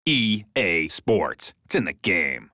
EA Sports. It's in the game.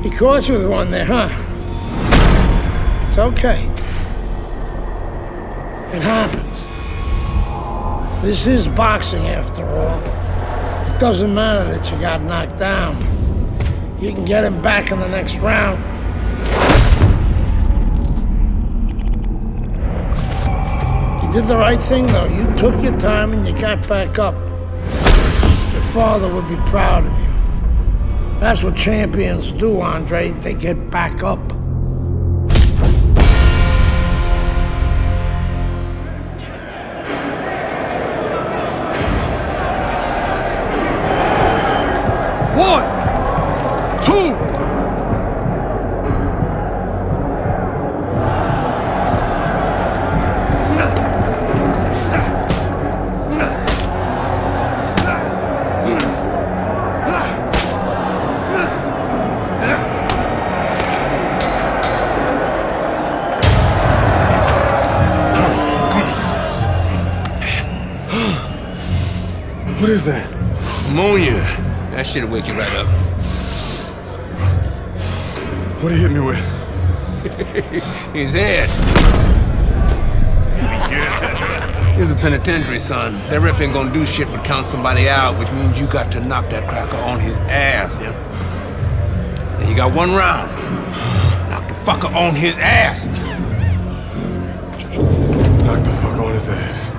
He caught you with one there, huh? It's okay. It happens. This is boxing, after all. It doesn't matter that you got knocked down. You can get him back in the next round. You did the right thing, though. You took your time and you got back up. Your father would be proud of you. That's what champions do, Andre. They get back up. One, two. What is that? Ammonia. That shit'll wake you right up. What he hit me with? His head. He's a penitentiary, son. That rep ain't gonna do shit but count somebody out, which means you got to knock that cracker on his ass, yeah? And you got one round. Knock the fucker on his ass. Knock the fuck on his ass.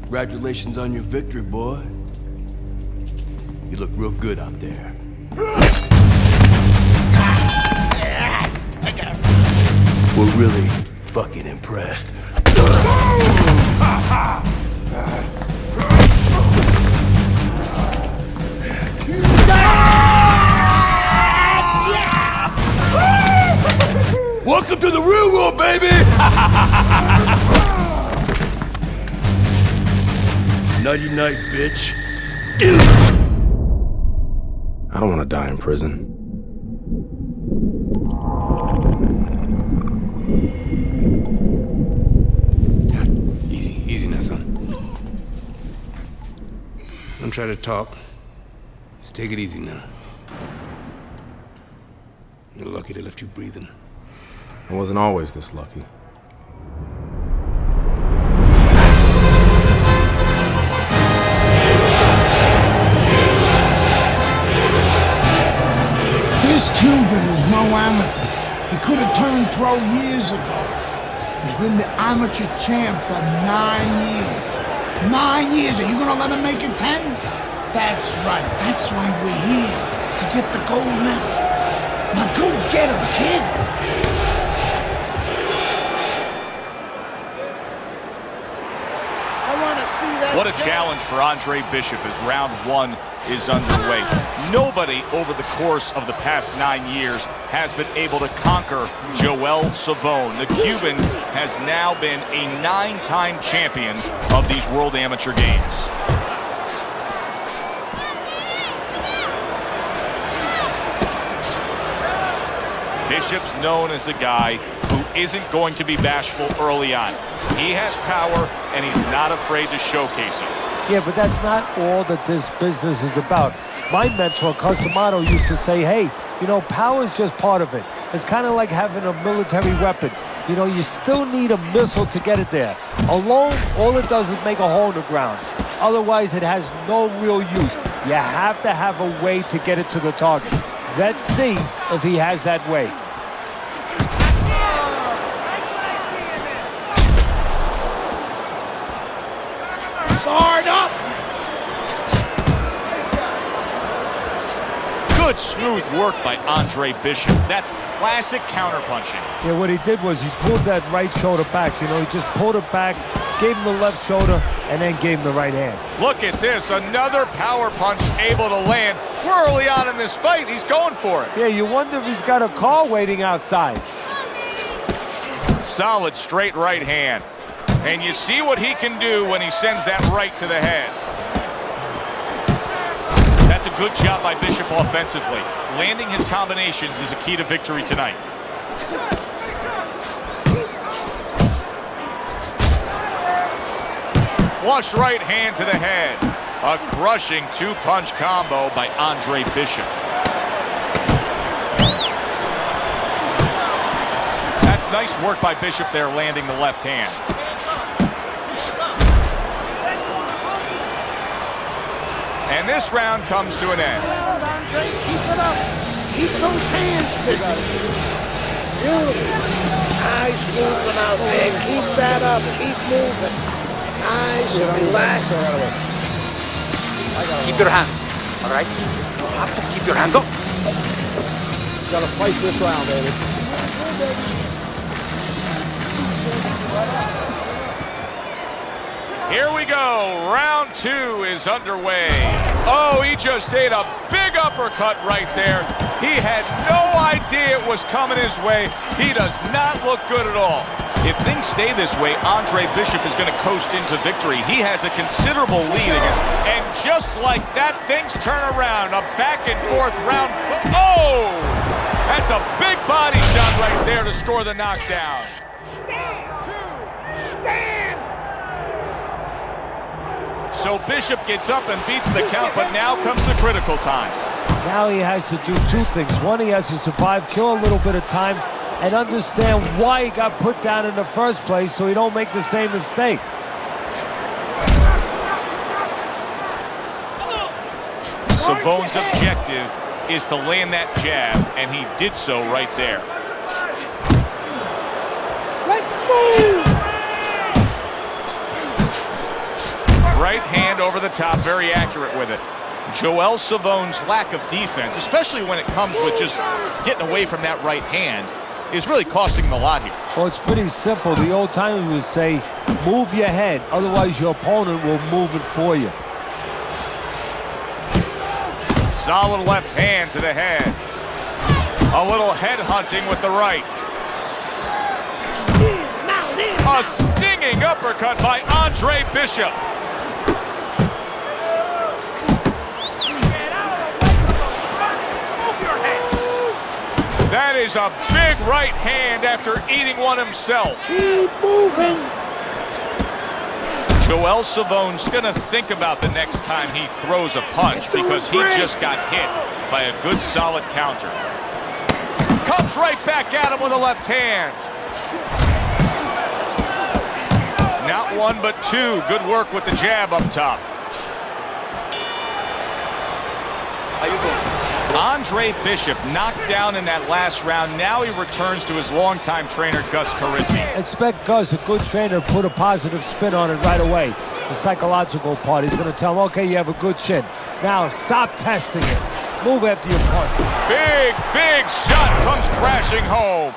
Congratulations on your victory, boy. You look real good out there. We're really fucking impressed. Nighty-night, bitch. I don't want to die in prison. Easy now, son. Don't try to talk. Just take it easy now. You're lucky they left you breathing. I wasn't always this lucky. This Cuban is no amateur. He could have turned pro years ago. He's been the amateur champ for 9 years. 9 years, are you gonna let him make it 10? That's right, that's why we're here, to get the gold medal. Now go get him, kid! What a challenge for Andre Bishop as round one is underway. Nobody over the course of the past 9 years has been able to conquer Joel Savone. The Cuban has now been a 9-time champion of these World Amateur Games. Bishop's known as a guy who isn't going to be bashful early on. He has power, and he's not afraid to showcase it. Yeah, but that's not all that this business is about. My mentor, Customado, used to say, hey, you know, power is just part of it. It's kind of like having a military weapon. You know, you still need a missile to get it there. Alone, all it does is make a hole in the ground. Otherwise, it has no real use. You have to have a way to get it to the target. Let's see if he has that way. Guard up! Good, smooth work by Andre Bishop. That's classic counterpunching. Yeah, what he did was he pulled that right shoulder back. You know, he just pulled it back, gave him the left shoulder, and then gave him the right hand. Look at this, another power punch able to land. We're early on in this fight, he's going for it. Yeah, you wonder if he's got a car waiting outside. Solid straight right hand. And you see what he can do when he sends that right to the head. That's a good job by Bishop offensively. Landing his combinations is a key to victory tonight. Flush right hand to the head. A crushing two-punch combo by Andre Bishop. That's nice work by Bishop there, landing the left hand. And this round comes to an end. Andre, keep it up. Keep those hands busy. Beautiful. Nice movement out there. Keep that up. Keep moving. Nice and relaxed. Keep your hands, all right? You have to keep your hands up. You gotta fight this round, baby. Here we go. Round two is underway. Oh, he just ate a big uppercut right there. He had no idea it was coming his way. He does not look good at all. If things stay this way, Andre Bishop is going to coast into victory. He has a considerable lead against, and just like that, things turn around. A back and forth round. Oh! That's a big body shot right there to score the knockdown. Stand! So Bishop gets up and beats the count, but now comes the critical time. Now he has to do two things. One, he has to survive, kill a little bit of time, and understand why he got put down in the first place so he don't make the same mistake. Savone's objective is to land that jab, and he did so right there. Let's move! Right hand over the top, very accurate with it. Joel Savone's lack of defense, especially when it comes with just getting away from that right hand, is really costing him a lot here. Well, it's pretty simple. The old timers would say, move your head, otherwise your opponent will move it for you. Solid left hand to the head. A little head hunting with the right. A stinging uppercut by Andre Bishop. lays a big right hand after eating one himself. Keep moving. Joel Savone's gonna think about the next time he throws a punch because he just got hit by a good solid counter. Comes right back at him with a left hand. Not one, but two. Good work with the jab up top. How you doing? Andre Bishop knocked down in that last round. Now he returns to his longtime trainer, Gus Carisi. Expect Gus, a good trainer, put a positive spin on it right away. The psychological part. He's going to tell him, okay, you have a good chin. Now stop testing it. Move after your punch. Big shot comes crashing home.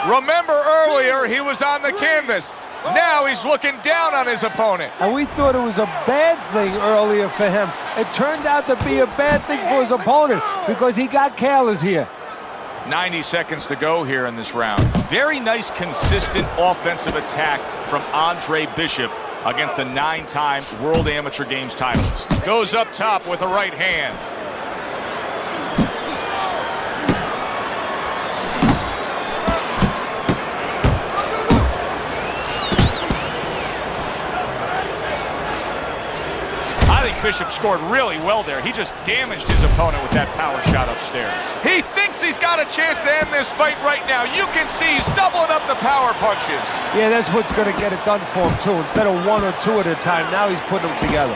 Remember earlier, he was on the canvas. Now he's looking down on his opponent. And we thought it was a bad thing earlier for him. It turned out to be a bad thing for his opponent because he got careless here. 90 seconds to go here in this round. Very nice, consistent offensive attack from Andre Bishop against the 9-time World Amateur Games titleist. Goes up top with a right hand. I think Bishop scored really well there. He just damaged his opponent with that power shot upstairs. He thinks he's got a chance to end this fight right now. You can see he's doubling up the power punches. Yeah, that's what's going to get it done for him, too. Instead of one or two at a time, now he's putting them together.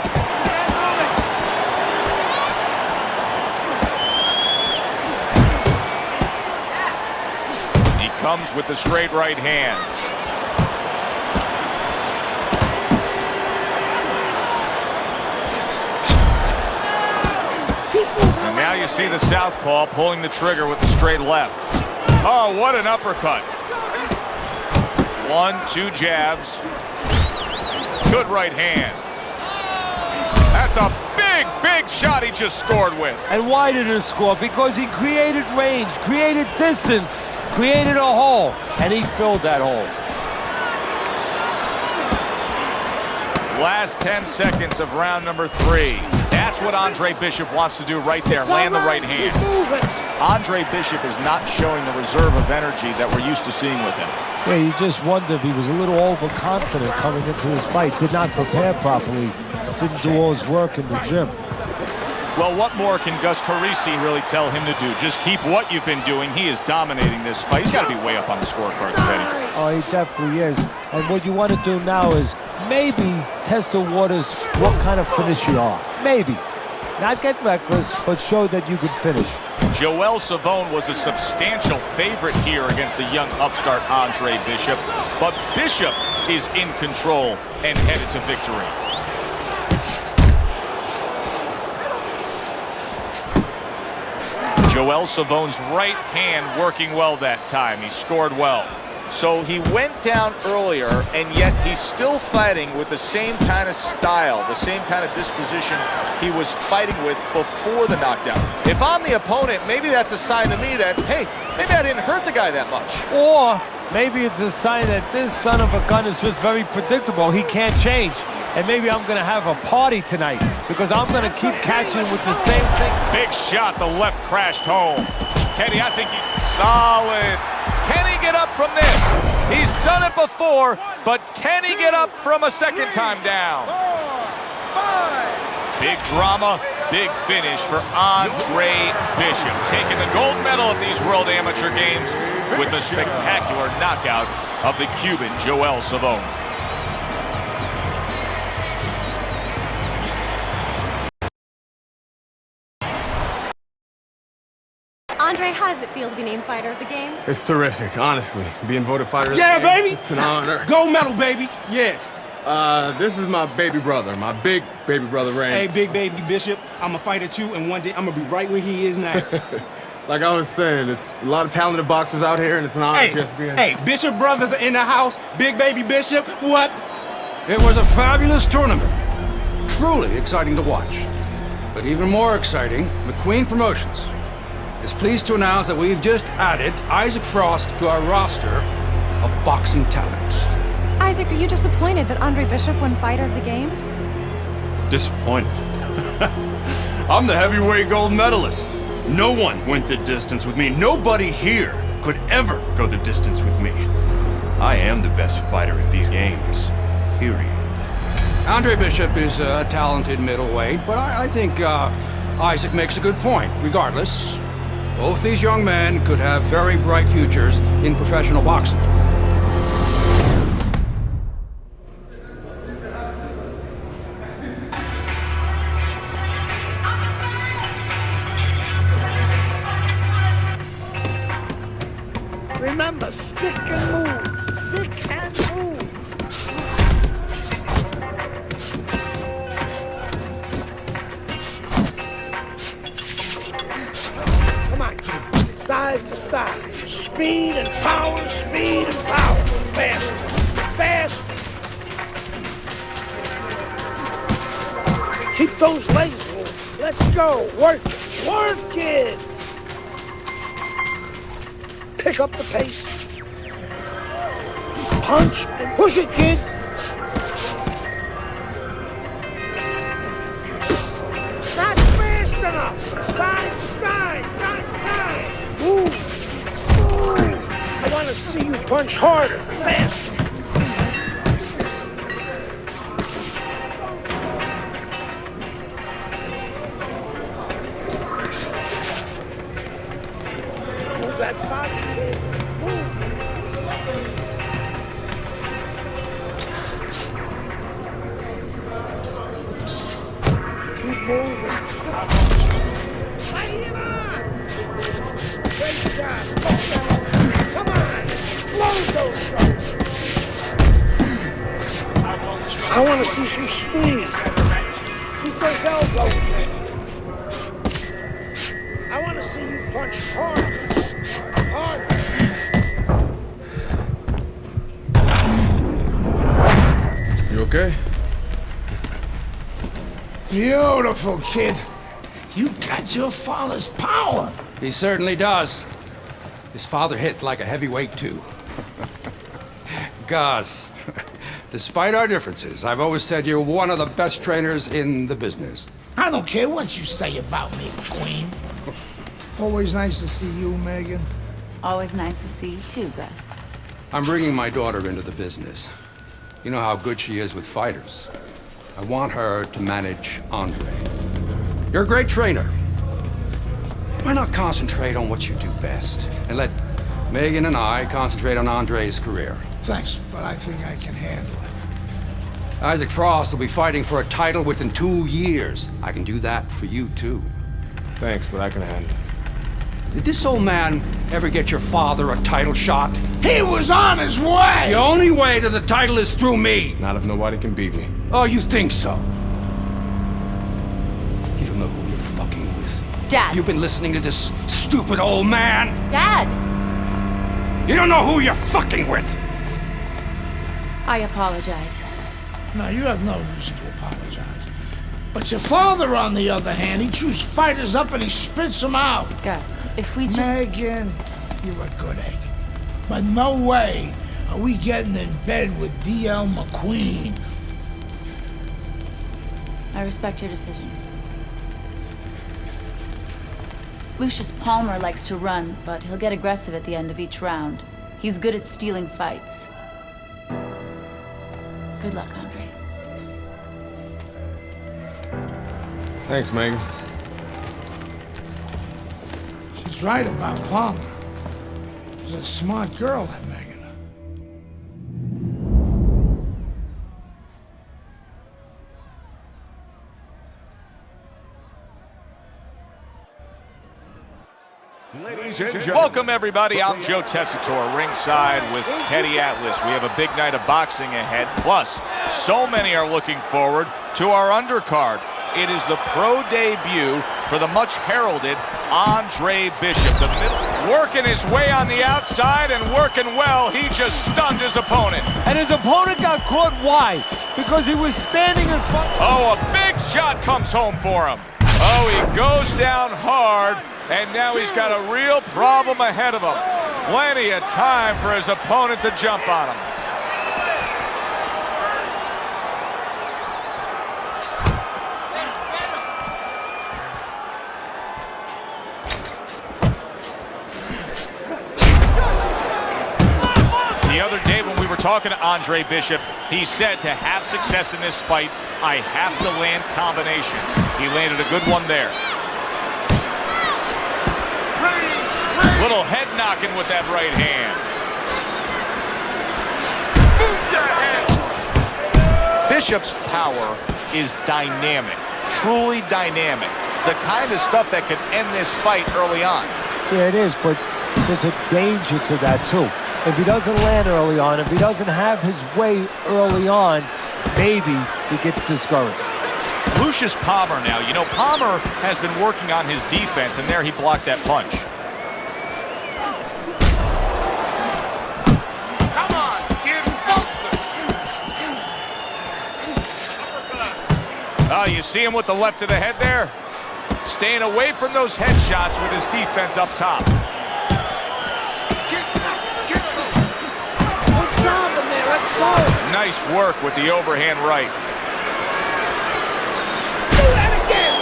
He comes with the straight right hand. And now you see the southpaw pulling the trigger with the straight left. Oh, what an uppercut. 1, 2 jabs. Good right hand. That's a big shot he just scored with. And why did he score? Because he created range, created distance, created a hole, and he filled that hole. Last 10 seconds of round number 3. That's what Andre Bishop wants to do right there, land the right hand. Andre Bishop is not showing the reserve of energy that we're used to seeing with him. Yeah, you just wonder if he was a little overconfident coming into this fight, did not prepare properly, didn't do all his work in the gym. Well, what more can Gus Carisi really tell him to do? Just keep what you've been doing. He is dominating this fight. He's got to be way up on the scorecards, Teddy. Oh, he definitely is. And what you want to do now is maybe test the waters what kind of finish you are. Maybe. Not get reckless, but show that you can finish. Joel Savone was a substantial favorite here against the young upstart Andre Bishop, but Bishop is in control and headed to victory. Joel Savone's right hand working well that time. He scored well. So he went down earlier, and yet he's still fighting with the same kind of style, the same kind of disposition he was fighting with before the knockdown. If I'm the opponent, maybe that's a sign to me that, hey, maybe I didn't hurt the guy that much. Or maybe it's a sign that this son of a gun is just very predictable. He can't change. And maybe I'm going to have a party tonight because I'm going to keep catching with the same thing. Big shot, the left crashed home. Teddy, I think he's solid. Can he get up from this? He's done it before, but can he get up from a second time down? 4, 5. Big drama, big finish for Andre Bishop, taking the gold medal at these World Amateur Games with a spectacular knockout of the Cuban Joel Savone. Andre, how does it feel to be named Fighter of the Games? It's terrific, honestly. Being voted Fighter of the Yeah, Games, baby! It's an honor. Gold medal, baby! Yeah. This is my baby brother, my big baby brother, Rain. Hey, big baby Bishop, I'm a fighter too, and one day I'm gonna be right where he is now. Like I was saying, it's a lot of talented boxers out here, and it's an honor just being... Hey, Bishop brothers are in the house. Big baby Bishop, what? It was a fabulous tournament. Truly exciting to watch. But even more exciting, McQueen Promotions is pleased to announce that we've just added Isaac Frost to our roster of boxing talent. Isaac, are you disappointed that Andre Bishop won Fighter of the Games? Disappointed. I'm the heavyweight gold medalist. No one went the distance with me. Nobody here could ever go the distance with me. I am the best fighter at these games. Period. Andre Bishop is a talented middleweight, but I think Isaac makes a good point. Regardless, both these young men could have very bright futures in professional boxing. Remember, stick and move. Stick and move. Come on, kid. Side to side. Speed and power, speed and power. Fast. Fast. Keep those legs moving. Let's go. Work it. Work it. Pick up the pace. Punch and push it, kid. Not fast enough. Side to side, side to side. Move. Move. I want to see you punch harder, faster. Move that body. Keep moving. Fight him on! Great job. Come on, explode those shoulders. I want to see some speed. Keep those elbows in. I want to see you punch hard. Hard. You okay? Beautiful, kid. You got your father's power. He certainly does. His father hit like a heavyweight, too. Gus, despite our differences, I've always said you're one of the best trainers in the business. I don't care what you say about me, Queen. Always nice to see you, Megan. Always nice to see you too, Gus. I'm bringing my daughter into the business. You know how good she is with fighters. I want her to manage Andre. You're a great trainer. Why not concentrate on what you do best and let Megan and I concentrate on Andre's career? Thanks, but I think I can handle it. Isaac Frost will be fighting for a title within 2 years. I can do that for you, too. Thanks, but I can handle it. Did this old man ever get your father a title shot? He was on his way! The only way to the title is through me! Not if nobody can beat me. Oh, you think so? You don't know who you're fucking with. Dad! You've been listening to this stupid old man! Dad! You don't know who you're fucking with! I apologize. No, you have no reason to apologize. But your father, on the other hand, he chews fighters up and he spits them out. Gus, if we just... Megan, you're a good egg. But no way are we getting in bed with D.L. McQueen. I respect your decision. Lucius Palmer likes to run, but he'll get aggressive at the end of each round. He's good at stealing fights. Good luck, Andre. Thanks, Megan. She's right about Palmer. She's a smart girl, that Megan. Ladies and gentlemen. Welcome, everybody. I'm Joe Tessitore, ringside with Teddy Atlas. We have a big night of boxing ahead. Plus, so many are looking forward to our undercard. It is the pro debut for the much-heralded Andre Bishop. The middle, working his way on the outside and working well. He just stunned his opponent. And his opponent got caught. Why? Because he was standing in front. Oh, a big shot comes home for him. Oh, he goes down hard, and now he's got a real problem ahead of him. Plenty of time for his opponent to jump on him. were talking to Andre Bishop. He said to have success in this fight, I have to land combinations. He landed a good one there. Little head knocking with that right hand. Bishop's power is dynamic, truly dynamic. The kind of stuff that could end this fight early on. Yeah, it is, but there's a danger to that, too. If he doesn't land early on, if he doesn't have his way early on, maybe he gets discouraged. Lucius Palmer now. You know, Palmer has been working on his defense, and there he blocked that punch. Come on, kid, focus. You see him with the left to the head there? Staying away from those headshots with his defense up top. Good job in there, let's go. Nice work with the overhand right. Do that again.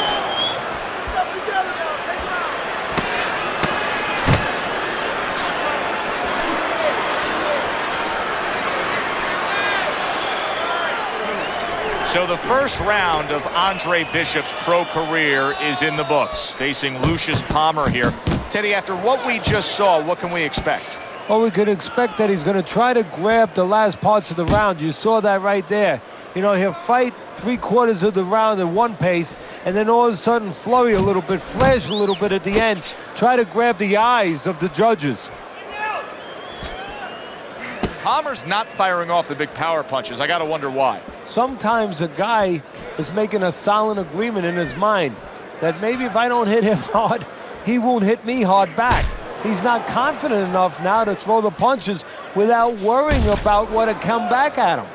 So the first round of Andre Bishop's pro career is in the books, facing Lucius Palmer here. Teddy, after what we just saw, what can we expect? Well, we could expect that he's going to try to grab the last parts of the round. You saw that right there. You know, he'll fight 3/4 of the round at one pace, and then all of a sudden flurry a little bit, flash a little bit at the end, try to grab the eyes of the judges. Palmer's not firing off the big power punches. I got to wonder why. Sometimes a guy is making a silent agreement in his mind that maybe if I don't hit him hard, he won't hit me hard back. He's not confident enough now to throw the punches without worrying about what will come back at him.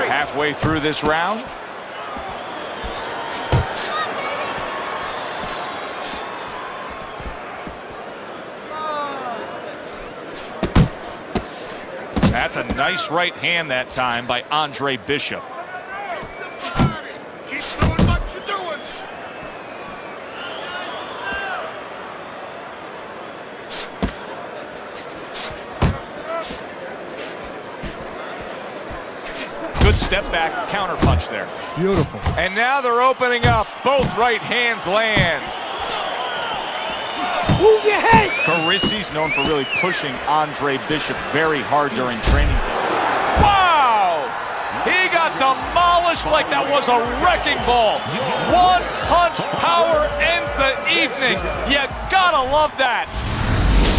Halfway through this round. That's a nice right hand that time by Andre Bishop. Keep doing what you're doing. Good step back counter punch there. Beautiful. And now they're opening up. Both right hands land. Move your head. Carissi's known for really pushing Andre Bishop very hard during training camp. Wow! He got demolished like that was a wrecking ball. One punch power ends the evening. You gotta love that.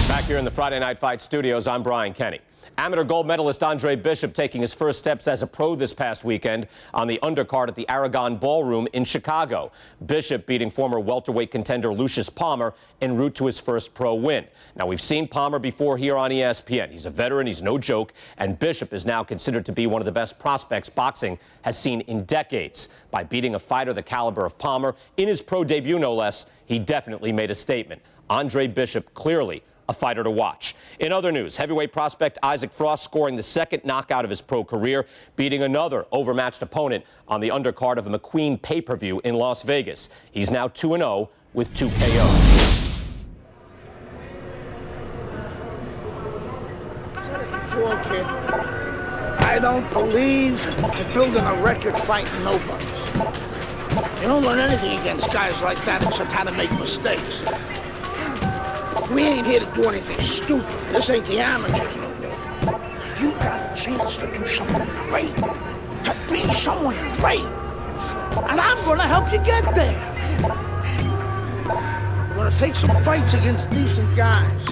Back here in the Friday Night Fight studios, I'm Brian Kenny. Amateur gold medalist Andre Bishop taking his first steps as a pro this past weekend on the undercard at the Aragon Ballroom in Chicago. Bishop beating former welterweight contender Lucius Palmer en route to his first pro win. Now, we've seen Palmer before here on ESPN. He's a veteran, he's no joke, and Bishop is now considered to be one of the best prospects boxing has seen in decades. By beating a fighter the caliber of Palmer in his pro debut, no less, he definitely made a statement. Andre Bishop clearly a fighter to watch. In other news, heavyweight prospect Isaac Frost scoring the second knockout of his pro career, beating another overmatched opponent on the undercard of a McQueen pay-per-view in Las Vegas. He's now 2-0 with 2 KOs. Sure, kid. I don't believe in building a record fighting nobody. You don't learn anything against guys like that except how to make mistakes. We ain't here to do anything stupid. This ain't the amateurs no more. You got a chance to do something great, to be someone great. And I'm gonna help you get there. We're gonna take some fights against decent guys.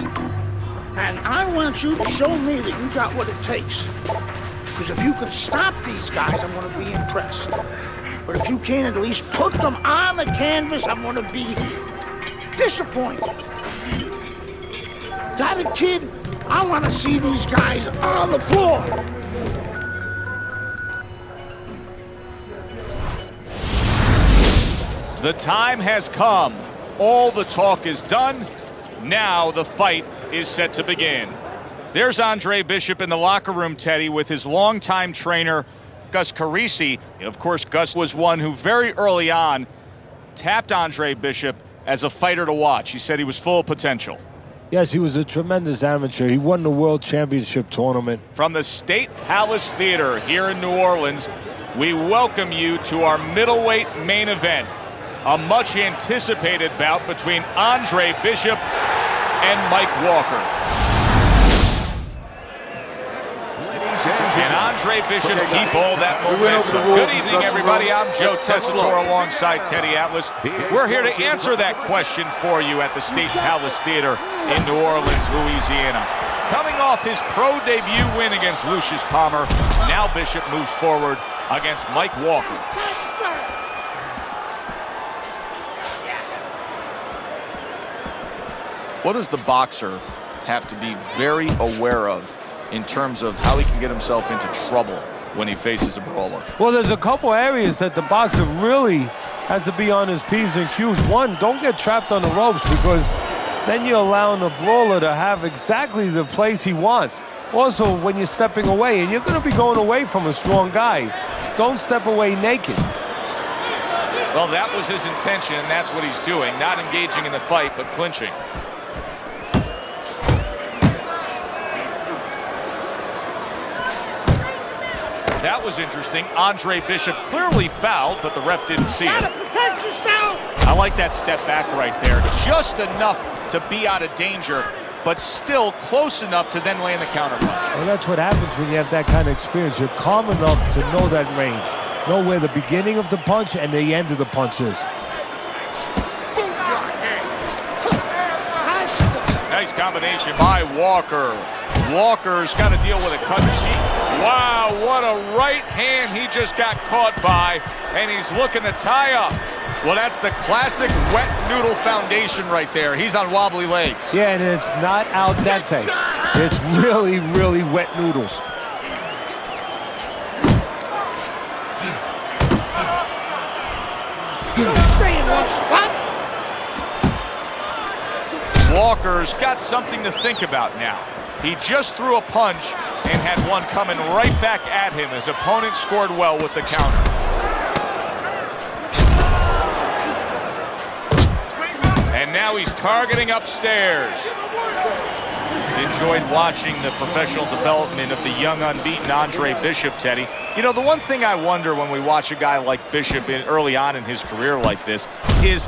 And I want you to show me that you got what it takes. Because if you can stop these guys, I'm gonna be impressed. But if you can't at least put them on the canvas, I'm gonna be disappointed. Got it, kid? I want to see these guys on the floor. The time has come. All the talk is done. Now the fight is set to begin. There's Andre Bishop in the locker room, Teddy, with his longtime trainer, Gus Carisi. Of course, Gus was one who very early on tapped Andre Bishop as a fighter to watch. He said he was full of potential. Yes, he was a tremendous amateur. He won the World Championship tournament. From the State Palace Theater here in New Orleans, we welcome you to our middleweight main event. A much anticipated bout between Andre Bishop and Mike Walker. And Andre Bishop keep all that momentum. Good evening, everybody. I'm Joe Tessitore alongside Teddy Atlas. We're here to answer that question for you at the State Palace Theater in New Orleans, Louisiana. Coming off his pro debut win against Lucius Palmer, now Bishop moves forward against Mike Walker. What does the boxer have to be very aware of in terms of how he can get himself into trouble when he faces a brawler? Well, there's a couple areas that the boxer really has to be on his P's and Q's. One, don't get trapped on the ropes, because then you're allowing the brawler to have exactly the place he wants. Also, when you're stepping away, and you're going to be going away from a strong guy, don't step away naked. Well, that was his intention, and that's what he's doing. Not engaging in the fight, but clinching. That was interesting. Andre Bishop clearly fouled, but the ref didn't see it. Protect yourself. I like that step back right there. Just enough to be out of danger, but still close enough to then land the counter punch. Well, that's what happens when you have that kind of experience. You're calm enough to know that range. Know where the beginning of the punch and the end of the punch is. Nice combination by Walker. Walker's got to deal with a cut sheet. Wow, what a right hand he just got caught by, and he's looking to tie up. Well, that's the classic wet noodle foundation right there. He's on wobbly legs. Yeah, and it's not al dente. It's really, really wet noodles. Stay in one spot. Walker's got something to think about now. He just threw a punch and had one coming right back at him. His opponent scored well with the counter. And now he's targeting upstairs. Enjoyed watching the professional development of the young unbeaten Andre Bishop, Teddy. You know, the one thing I wonder when we watch a guy like Bishop early on in his career like this is,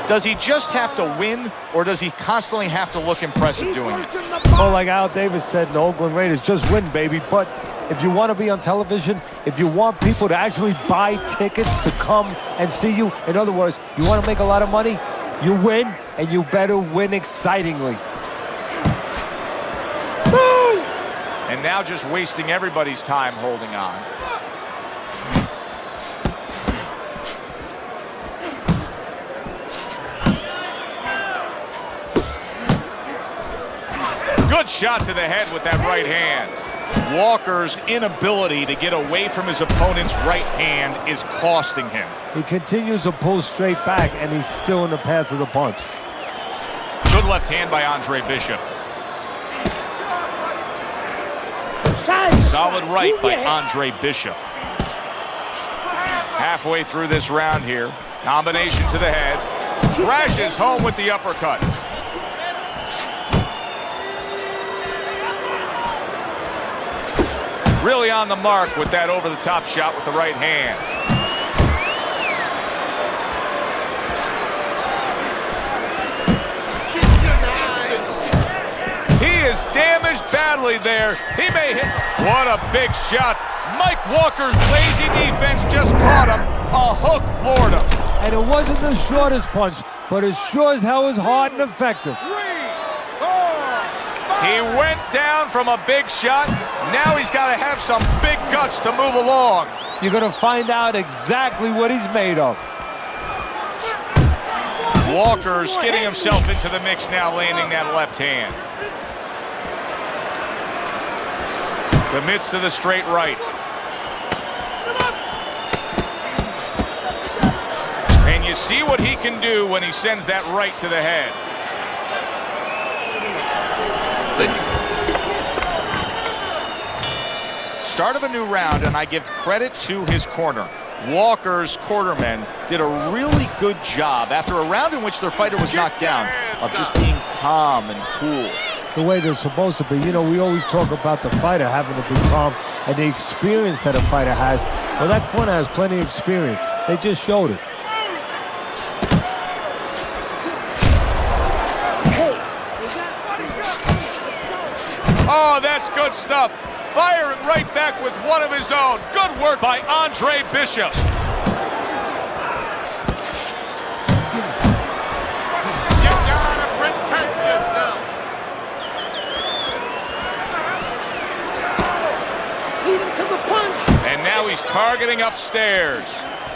does he just have to win, or does he constantly have to look impressive doing it? Well, like Al Davis said in the Oakland Raiders, just win, baby. But if you want to be on television, if you want people to actually buy tickets to come and see you, in other words, you want to make a lot of money, you win, and you better win excitingly. And now just wasting everybody's time holding on. Good shot to the head with that right hand. Walker's inability to get away from his opponent's right hand is costing him. He continues to pull straight back, and he's still in the path of the punch. Good left hand by Andre Bishop. Solid right by Andre Bishop. Halfway through this round here. Combination to the head. Crashes home with the uppercut. Really on the mark with that over-the-top shot with the right hand. He is damaged badly there. He may hit. What a big shot. Mike Walker's lazy defense just caught him. A hook floored him. And it wasn't the shortest punch, but it sure as hell was hard and effective. He went down from a big shot. Now he's got to have some big guts to move along. You're going to find out exactly what he's made of. Walker's getting himself into the mix now, landing that left hand. Commits to the straight right. And you see what he can do when he sends that right to the head. Start of a new round, and I give credit to his corner. Walker's quartermen did a really good job after a round in which their fighter was knocked down of just being calm and cool. The way they're supposed to be. You know, we always talk about the fighter having to be calm and the experience that a fighter has. Well, that corner has plenty of experience. They just showed it. Oh, that's good stuff. Firing right back with one of his own. Good work by Andre Bishop. You gotta protect yourself. Lead him to the punch. And now he's targeting upstairs.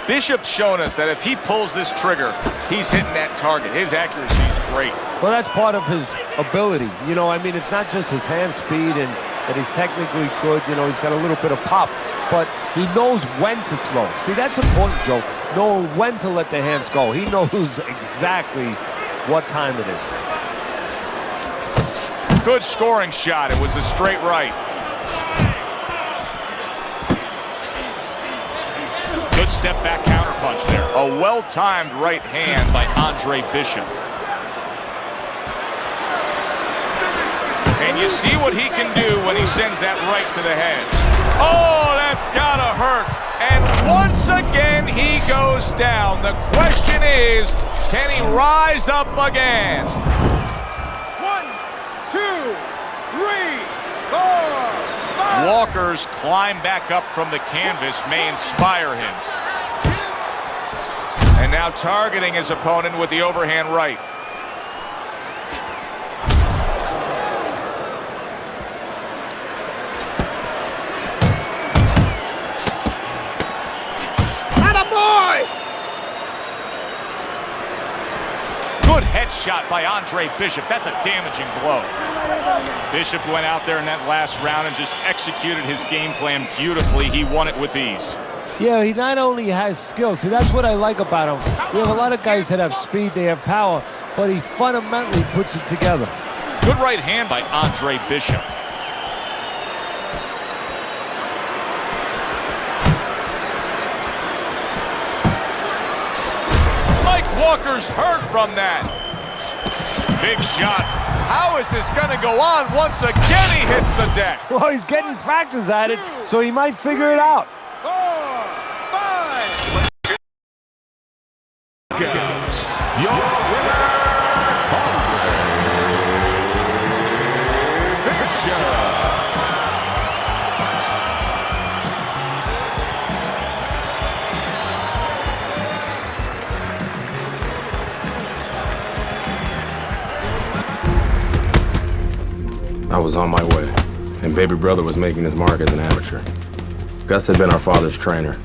Bishop's shown us that if he pulls this trigger, he's hitting that target. His accuracy is great. Well, that's part of his ability. You know, I mean, it's not just his hand speed and that he's technically good. You know, he's got a little bit of pop, but he knows when to throw. See, that's important, Joe. Knowing when to let the hands go. He knows exactly what time it is. Good scoring shot. It was a straight right. Good step back counterpunch there. A well-timed right hand by Andre Bishop. And you see what he can do when he sends that right to the head. Oh, that's gotta hurt. And once again, he goes down. The question is, can he rise up again? 1, 2, 3, 4, 5. Walker's climb back up from the canvas may inspire him. And now targeting his opponent with the overhand right. Good headshot by Andre Bishop. That's a damaging blow. Bishop went out there in that last round and just executed his game plan beautifully. He won it with ease. Yeah, he not only has skill. See, that's what I like about him. We have a lot of guys that have speed, they have power, but he fundamentally puts it together. Good right hand by Andre Bishop. Walker's hurt from that. Big shot. How is this going to go on? Once again, he hits the deck. Well, he's getting practice at it, so he might figure it out. 4, 5. Your winner, Andre Bishop. I was on my way, and baby brother was making his mark as an amateur. Gus had been our father's trainer.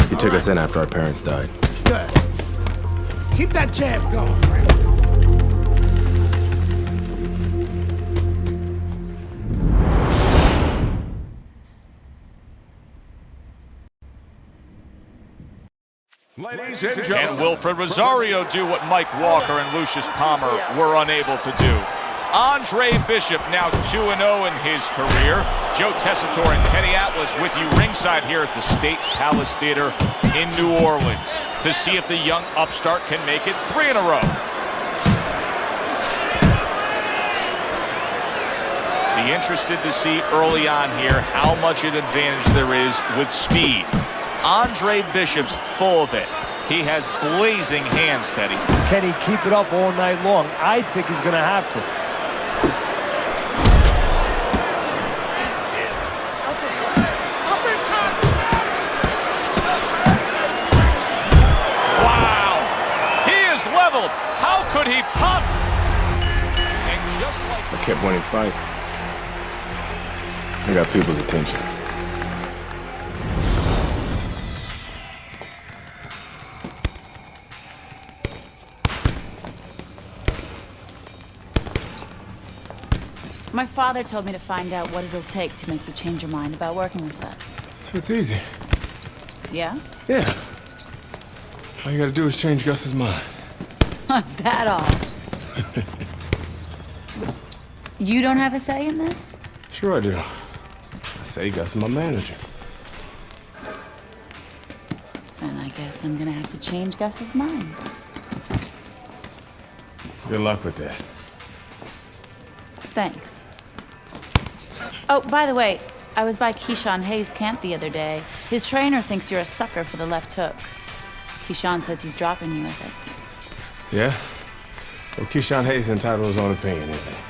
He took us in after our parents died. Good. Keep that jab going. Ladies and gentlemen. And Wilfred Rosario do what Mike Walker and Lucius Palmer were unable to do. Andre Bishop now 2-0 in his career. Joe Tessitore and Teddy Atlas with you ringside here at the State Palace Theater in New Orleans to see if the young upstart can make it 3 in a row. Be interested to see early on here how much an advantage there is with speed. Andre Bishop's full of it. He has blazing hands, Teddy. Can he keep it up all night long? I think he's going to have to. How could he possibly? And just like I kept winning fights. I got people's attention. My father told me to find out what it'll take to make you change your mind about working with us. It's easy. Yeah? Yeah. All you gotta do is change Gus's mind. Is that all? You don't have a say in this? Sure I do. I say Gus is my manager. Then I guess I'm gonna have to change Gus's mind. Good luck with that. Thanks. Oh, by the way, I was by Keyshawn Hayes' camp the other day. His trainer thinks you're a sucker for the left hook. Keyshawn says he's dropping you with it. Yeah? Well, Keyshawn Hayes entitled to his own opinion, isn't he?